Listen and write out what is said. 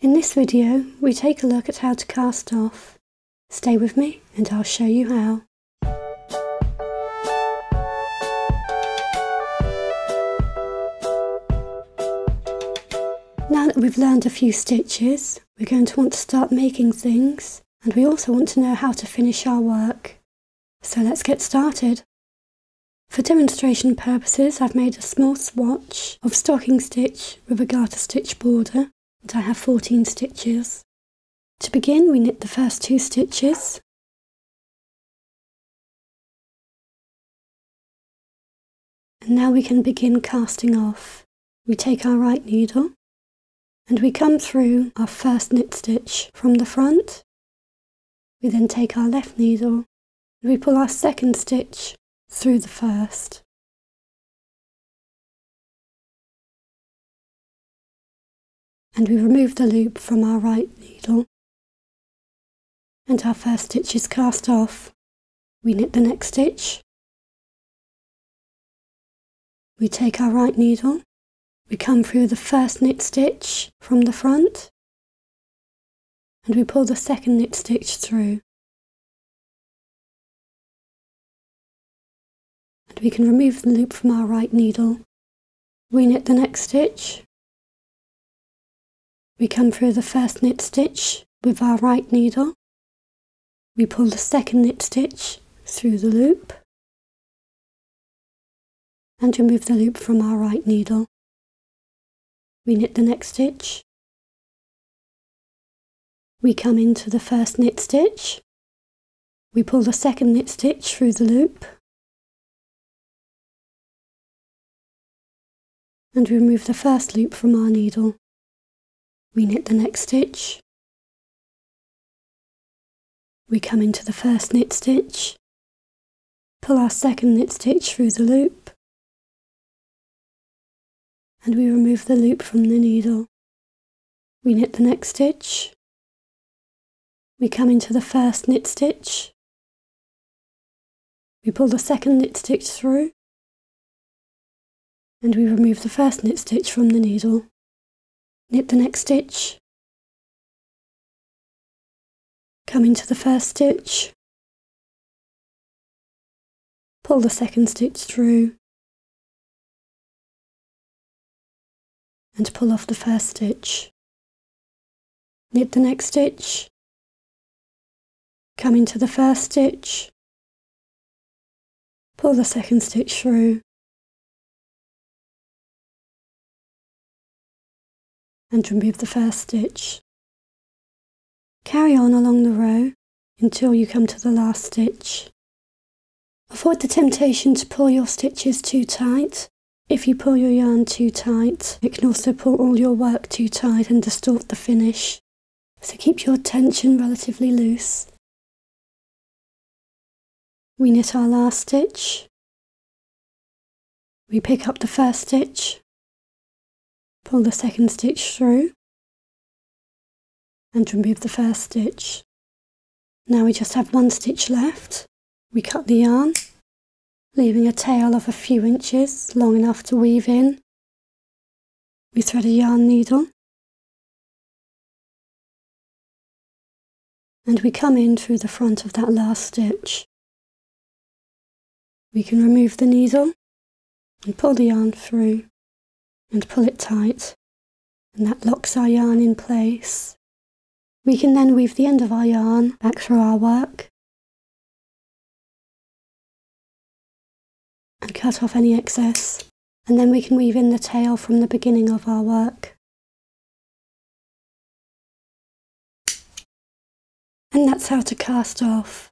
In this video, we take a look at how to cast off. Stay with me and I'll show you how. Now that we've learned a few stitches, we're going to want to start making things, and we also want to know how to finish our work. So let's get started. For demonstration purposes, I've made a small swatch of stocking stitch with a garter stitch border, and I have 14 stitches. To begin, we knit the first 2 stitches. And now we can begin casting off. We take our right needle and we come through our first knit stitch from the front. We then take our left needle and we pull our second stitch through the first. And we remove the loop from our right needle. And our first stitch is cast off. We knit the next stitch. We take our right needle. We come through the first knit stitch from the front. And we pull the second knit stitch through. And we can remove the loop from our right needle. We knit the next stitch. We come through the first knit stitch with our right needle. We pull the second knit stitch through the loop and remove the loop from our right needle. We knit the next stitch. We come into the first knit stitch. We pull the second knit stitch through the loop and remove the first loop from our needle. We knit the next stitch. We come into the first knit stitch, pull our second knit stitch through the loop, and we remove the loop from the needle. We knit the next stitch. We come into the first knit stitch. We pull the second knit stitch through, and we remove the first knit stitch from the needle. Knit the next stitch, come into the first stitch, pull the second stitch through and pull off the first stitch. Knit the next stitch, come into the first stitch, pull the second stitch through and remove the first stitch. Carry on along the row until you come to the last stitch. Avoid the temptation to pull your stitches too tight. If you pull your yarn too tight, it can also pull all your work too tight and distort the finish. So keep your tension relatively loose. We knit our last stitch. We pick up the first stitch, pull the second stitch through and remove the first stitch. Now we just have one stitch left. We cut the yarn, leaving a tail of a few inches long enough to weave in. We thread a yarn needle and we come in through the front of that last stitch. We can remove the needle and pull the yarn through and pull it tight, and that locks our yarn in place. We can then weave the end of our yarn back through our work and cut off any excess, and then we can weave in the tail from the beginning of our work. And that's how to cast off.